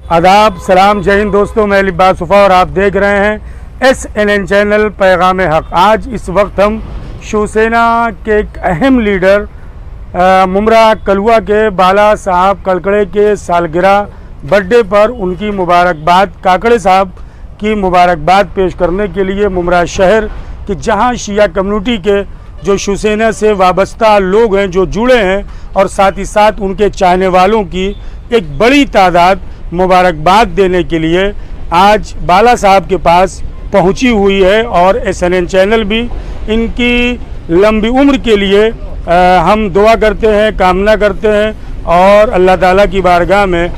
आदाब, सलाम, जय हिंद दोस्तों। मैं लिब्बास सुफ़ा और आप देख रहे हैं SNN चैनल पैगाम हक। आज इस वक्त हम शिवसेना के एक अहम लीडर मुमरा कलवा के बाला साहब कलकड़े के सालगिरह बर्थडे पर उनकी मुबारकबाद, काकड़े साहब की मुबारकबाद पेश करने के लिए मुमरा शहर कि जहां शिया कम्युनिटी के जो शिवसेना से वाबस्ता लोग हैं, जो जुड़े हैं, और साथ ही साथ उनके चाहने वालों की एक बड़ी तादाद मुबारकबाद देने के लिए आज बाला साहब के पास पहुंची हुई है। और SNN चैनल भी इनकी लंबी उम्र के लिए हम दुआ करते हैं, कामना करते हैं और अल्लाह ताला की बारगाह में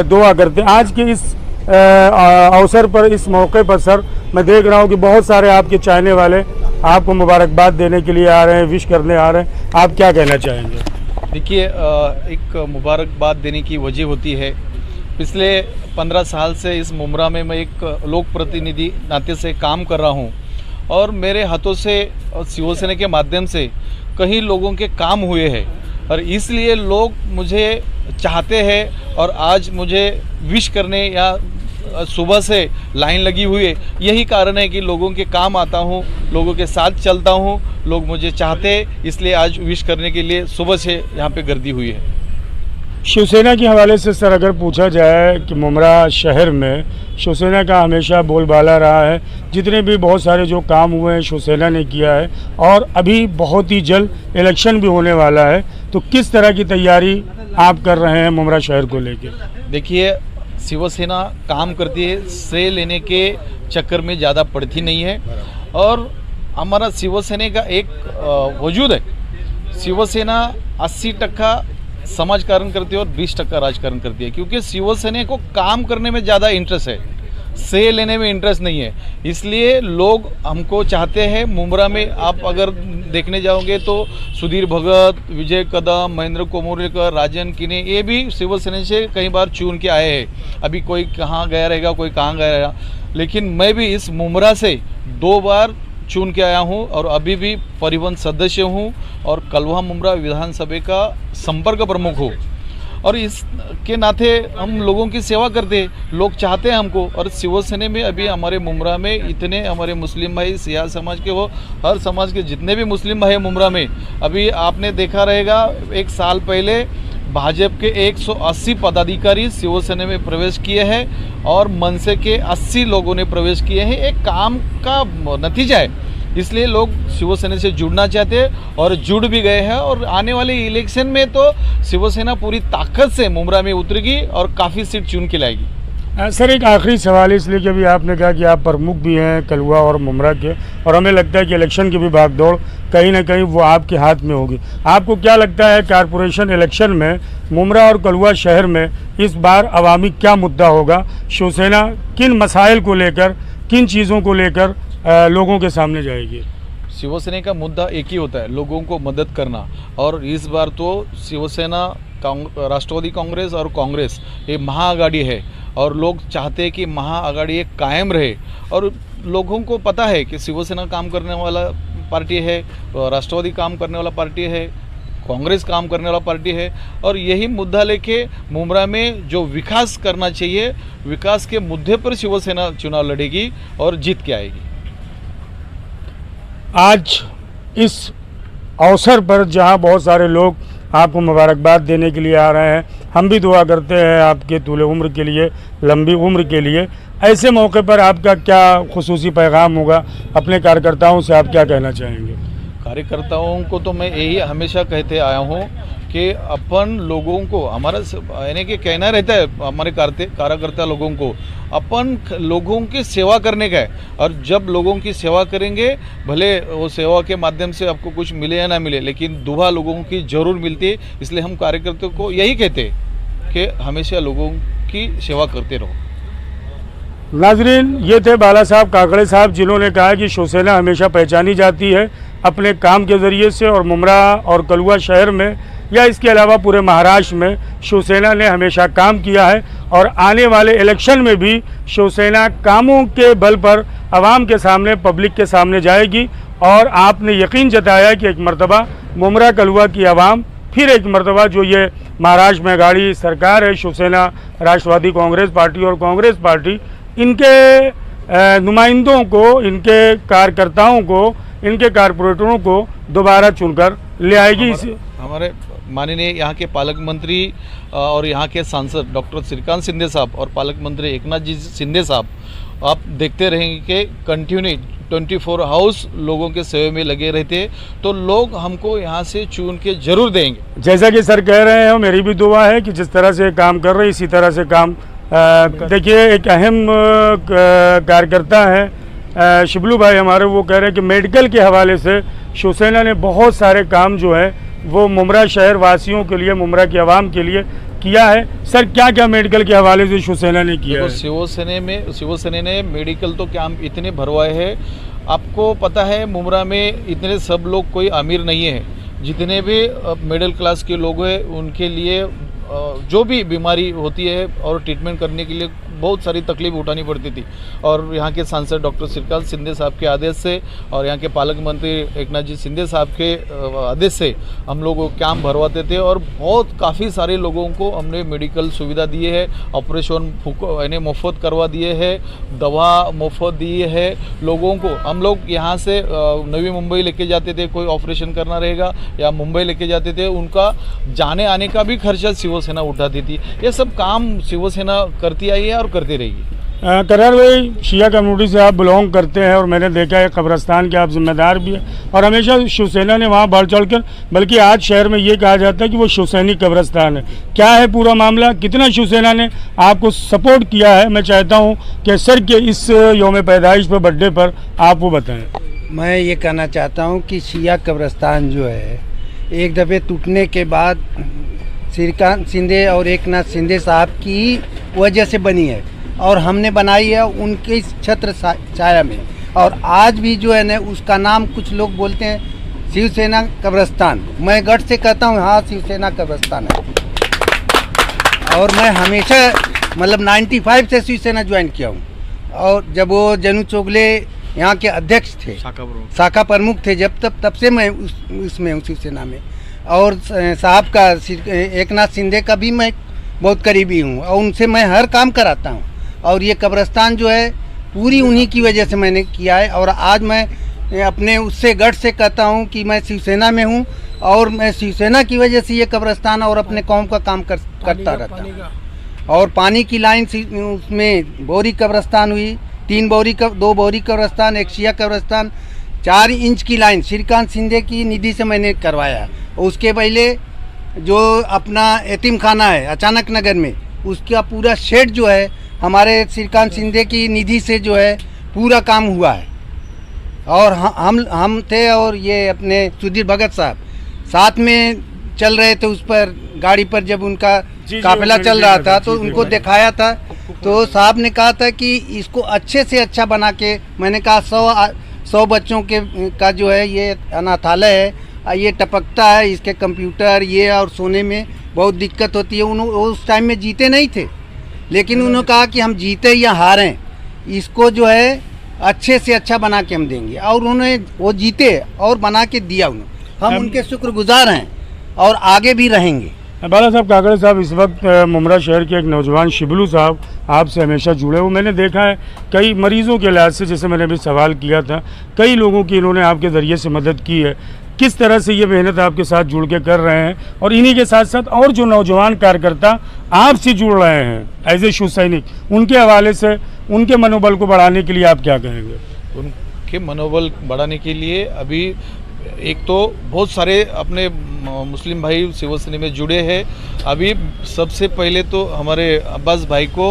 दुआ करते हैं। आज के इस अवसर पर, इस मौके पर सर, मैं देख रहा हूं कि बहुत सारे आपके चाहने वाले आपको मुबारकबाद देने के लिए आ रहे हैं, विश करने आ रहे हैं। आप क्या कहना चाहेंगे? देखिए, एक मुबारकबाद देने की वजह होती है, पिछले 15 साल से इस मुमरा में मैं एक लोक प्रतिनिधि नाते से काम कर रहा हूं और मेरे हाथों से शिवसेना के माध्यम से कई लोगों के काम हुए हैं और इसलिए लोग मुझे चाहते हैं और आज मुझे विश करने या सुबह से लाइन लगी हुई है। यही कारण है कि लोगों के काम आता हूं, लोगों के साथ चलता हूं, लोग मुझे चाहते हैं, इसलिए आज विश करने के लिए सुबह से यहाँ पे गर्दी हुई है। शिवसेना के हवाले से सर अगर पूछा जाए कि मुमरा शहर में शिवसेना का हमेशा बोलबाला रहा है, जितने भी बहुत सारे जो काम हुए हैं शिवसेना ने किया है और अभी बहुत ही जल्द इलेक्शन भी होने वाला है, तो किस तरह की तैयारी आप कर रहे हैं मुमरा शहर को लेकर? देखिए, शिवसेना काम करती है, श्रेय लेने के चक्कर में ज़्यादा पड़ती नहीं है और हमारा शिवसेना का एक वजूद है। शिवसेना 80% समाजकारण करती है और 20% राजकारण करती है, क्योंकि शिवसेना को काम करने में ज़्यादा इंटरेस्ट है, श्रेय लेने में इंटरेस्ट नहीं है। इसलिए लोग हमको चाहते हैं। मुमरा में आप अगर देखने जाओगे तो सुधीर भगत, विजय कदम, महेंद्र कोमोरेकर, राजन किने, ये भी शिवसेना से कई बार चुन के आए हैं। अभी कोई कहाँ गया रहेगा, कोई कहाँ गया रहेगा, लेकिन मैं भी इस मुमरा से 2 बार चुन के आया हूं और अभी भी परिवहन सदस्य हूं और कलवा मुमरा विधानसभा का संपर्क प्रमुख हूं और इसके नाते हम लोगों की सेवा करते हैं। लोग चाहते हैं हमको और शिवसेना में अभी हमारे मुमरा में इतने हमारे मुस्लिम भाई, सिया समाज के हो, हर समाज के जितने भी मुस्लिम भाई मुमरा में, अभी आपने देखा रहेगा 1 साल पहले भाजपा के 180 पदाधिकारी शिवसेना में प्रवेश किए हैं और मनसे के 80 लोगों ने प्रवेश किए हैं। एक काम का नतीजा है। इसलिए लोग शिवसेना से जुड़ना चाहते हैं और जुड़ भी गए हैं। और आने वाले इलेक्शन में तो शिवसेना पूरी ताकत से मुमरा में उतरेगी और काफ़ी सीट चुन के लाएगी। सर एक आखिरी सवाल है, इसलिए कि अभी आपने कहा कि आप प्रमुख भी हैं कलुआ और मुमरा के, और हमें लगता है कि इलेक्शन की भी भागदौड़ कहीं ना कहीं वो आपके हाथ में होगी। आपको क्या लगता है कारपोरेशन इलेक्शन में मुमरा और कलुआ शहर में इस बार अवामी क्या मुद्दा होगा? शिवसेना किन मसाइल को लेकर, किन चीज़ों को लेकर लोगों के सामने जाएगी? शिवसेना का मुद्दा एक ही होता है, लोगों को मदद करना। और इस बार तो शिवसेना, राष्ट्रवादी कांग्रेस और कांग्रेस ये महाआघाड़ी है और लोग चाहते हैं कि महाआघाड़ी एक कायम रहे। और लोगों को पता है कि शिवसेना काम करने वाला पार्टी है, राष्ट्रवादी काम करने वाला पार्टी है, कांग्रेस काम करने वाला पार्टी है। और यही मुद्दा लेके मुमरा में जो विकास करना चाहिए, विकास के मुद्दे पर शिवसेना चुनाव लड़ेगी और जीत के आएगी। आज इस अवसर पर जहां बहुत सारे लोग आपको मुबारकबाद देने के लिए आ रहे हैं, हम भी दुआ करते हैं आपके तूले उम्र के लिए, लंबी उम्र के लिए। ऐसे मौके पर आपका क्या खुसूसी पैगाम होगा? अपने कार्यकर्ताओं से आप क्या कहना चाहेंगे? कार्यकर्ताओं को तो मैं यही हमेशा कहते आया हूँ कि अपन लोगों को, हमारा यानी कि कहना रहता है हमारे कार्यकर्ता लोगों को, अपन लोगों की सेवा करने का है। और जब लोगों की सेवा करेंगे, भले वो सेवा के माध्यम से आपको कुछ मिले या ना मिले, लेकिन दुआ लोगों की ज़रूर मिलती है। इसलिए हम कार्यकर्ताओं को यही कहते हैं कि हमेशा लोगों की सेवा करते रहो। नाजरीन, ये थे बाला साहब काकड़े साहब, जिन्होंने कहा कि शिवसेना हमेशा पहचानी जाती है अपने काम के ज़रिए से, और मुमरा और कलुआ शहर में या इसके अलावा पूरे महाराष्ट्र में शिवसेना ने हमेशा काम किया है। और आने वाले इलेक्शन में भी शिवसेना कामों के बल पर आवाम के सामने, पब्लिक के सामने जाएगी। और आपने यकीन जताया कि एक मरतबा मुमरा कलुआ की आवाम फिर एक मरतबा, जो ये महाराष्ट्र में गाड़ी सरकार है, शिवसेना, राष्ट्रवादी कांग्रेस पार्टी और कांग्रेस पार्टी, इनके नुमाइंदों को, इनके कार्यकर्ताओं को, इनके कारपोरेटरों को दोबारा चुनकर ले आएगी। हमारे माननीय यहाँ के पालक मंत्री और यहाँ के सांसद डॉक्टर श्रीकांत शिंदे साहब और पालक मंत्री एकनाथ जी शिंदे साहब, आप देखते रहेंगे कि कंटिन्यू 24 हाउस लोगों के सेवा में लगे रहते, तो लोग हमको यहाँ से चुन के जरूर देंगे। जैसा कि सर कह रहे हैं, मेरी भी दुआ है कि जिस तरह से काम कर रहे हैं इसी तरह से काम। देखिए, एक अहम कार्यकर्ता है शिबलू भाई हमारे, वो कह रहे हैं कि मेडिकल के हवाले से शिवसेना ने बहुत सारे काम जो है वो मुमरा शहर वासियों के लिए, मुमरा की आवाम के लिए किया है। सर क्या क्या मेडिकल के हवाले से शिवसेना ने किया है? शिवसेना ने मेडिकल तो कैंप इतने भरवाए हैं। आपको पता है मुमरा में इतने सब लोग कोई अमीर नहीं है, जितने भी मिडिल क्लास के लोग हैं उनके लिए जो भी बीमारी होती है और ट्रीटमेंट करने के लिए बहुत सारी तकलीफ उठानी पड़ती थी। और यहाँ के सांसद डॉक्टर श्रीकांत शिंदे साहब के आदेश से और यहाँ के पालक मंत्री एकनाथ जी शिंदे साहब के आदेश से हम लोग कैंप भरवाते थे और बहुत काफ़ी सारे लोगों को हमने मेडिकल सुविधा दिए है, ऑपरेशन यानी मुफ्त करवा दिए है, दवा मुफ्त दिए है लोगों को। हम लोग यहाँ से नवी मुंबई लेके जाते थे, कोई ऑपरेशन करना रहेगा या मुंबई लेके जाते थे, उनका जाने आने का भी खर्चा शिवसेना उठाती थी। ये सब काम शिवसेना करती आई है और करती रहेगी। करार भाई, शिया कम्युनिटी से आप बिलोंग करते हैं और मैंने देखा है कब्रस्तान के आप जिम्मेदार भी हैं और हमेशा शिवसेना ने वहाँ बढ़ चढ़ कर, बल्कि आज शहर में ये कहा जाता है कि वो शिवसैनिक कब्रस्तान है। क्या है पूरा मामला? कितना शिवसेना ने आपको सपोर्ट किया है? मैं चाहता हूँ कि सर के इस योम पैदाइश पर, बर्थडे पर आप वो बताएँ। मैं ये कहना चाहता हूँ कि शिया कब्रस्तान जो है एक दफ़े टूटने के बाद श्रीकांत शिंदे और एकनाथ शिंदे साहब की वजह से बनी है और हमने बनाई है उनके छत्र छाया में। और आज भी जो है ना उसका नाम कुछ लोग बोलते हैं शिवसेना कब्रस्तान। मैं गढ़ से कहता हूँ हाँ, शिवसेना कब्रस्तान है। और मैं हमेशा मतलब 95 से शिवसेना ज्वाइन किया हूँ। और जब वो जनू चोगले यहाँ के अध्यक्ष थे, शाखा प्रमुख थे, तब से मैं उसमें हूँ शिवसेना में। और साहब का एकनाथ शिंदे का भी मैं बहुत करीबी हूँ और उनसे मैं हर काम कराता हूँ। और ये कब्रस्तान जो है पूरी उन्हीं की वजह से मैंने किया है। और आज मैं अपने उससे गढ़ से कहता हूँ कि मैं शिवसेना में हूँ और मैं शिवसेना की वजह से ये कब्रस्तान और अपने कौम का काम करता रहता हूँ। और पानी की लाइन उसमें बोरी कब्रस्तान हुई, 2 बोरी कब्रस्तान, एक शिया कब्रस्तान, 4 इंच की लाइन श्रीकांत शिंदे की निधि से मैंने करवाया। उसके पहले जो अपना यतीम खाना है अचानक नगर में, उसका पूरा शेड जो है हमारे श्रीकांत शिंदे की निधि से जो है पूरा काम हुआ है। और हम थे और ये अपने सुधीर भगत साहब साथ में चल रहे थे उस पर गाड़ी पर, जब उनका काफिला चल रहा था तो उनको दिखाया था। तो साहब ने कहा था कि इसको अच्छे से अच्छा बना के, मैंने कहा 100 बच्चों के का जो है ये अनाथालय है, ये टपकता है, इसके कंप्यूटर ये और सोने में बहुत दिक्कत होती है। उन्होंने उस टाइम में जीते नहीं थे, लेकिन उन्होंने कहा कि हम जीते या हारें, इसको जो है अच्छे से अच्छा बना के हम देंगे। और उन्होंने वो जीते और बना के दिया उन्होंने। हम उनके शुक्रगुजार हैं और आगे भी रहेंगे। बाला साहब काकड़े साहब, इस वक्त मुमरा शहर के एक नौजवान शिबलू साहब आपसे हमेशा जुड़े हुए, मैंने देखा है कई मरीज़ों के लिहाज से, जैसे मैंने अभी सवाल किया था, कई लोगों की इन्होंने आपके ज़रिए से मदद की है। किस तरह से ये मेहनत आपके साथ जुड़ के कर रहे हैं, और इन्हीं के साथ साथ और जो नौजवान कार्यकर्ता आपसे जुड़ रहे हैं एज ए शिव सैनिक, उनके हवाले से उनके मनोबल को बढ़ाने के लिए आप क्या कहेंगे? उनके मनोबल बढ़ाने के लिए अभी एक तो बहुत सारे अपने मुस्लिम भाई शिवसेना में जुड़े हैं। अभी सबसे पहले तो हमारे अब्बास भाई को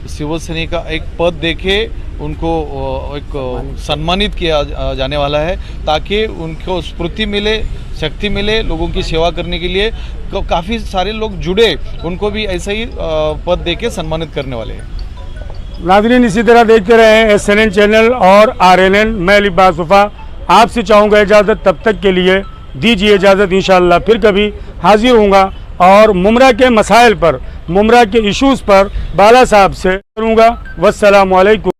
शिवसेना का एक पद देके उनको एक सम्मानित किया जाने वाला है, ताकि उनको स्फूर्ति मिले, शक्ति मिले लोगों की सेवा करने के लिए। तो काफ़ी सारे लोग जुड़े, उनको भी ऐसा ही पद देके सम्मानित करने वाले हैं। नाज़रीन, इसी तरह देखते रहे SNN चैनल और RNN। मैं लिब्बास वफा आपसे चाहूँगा इजाज़त, तब तक के लिए दीजिए इजाज़त। इंशाअल्लाह फिर कभी हाजिर होऊंगा और मुमरा के मसाइल पर, मुमरा के इश्यूज़ पर बाला साहब से करूँगा। वस्सलामु अलैकुम।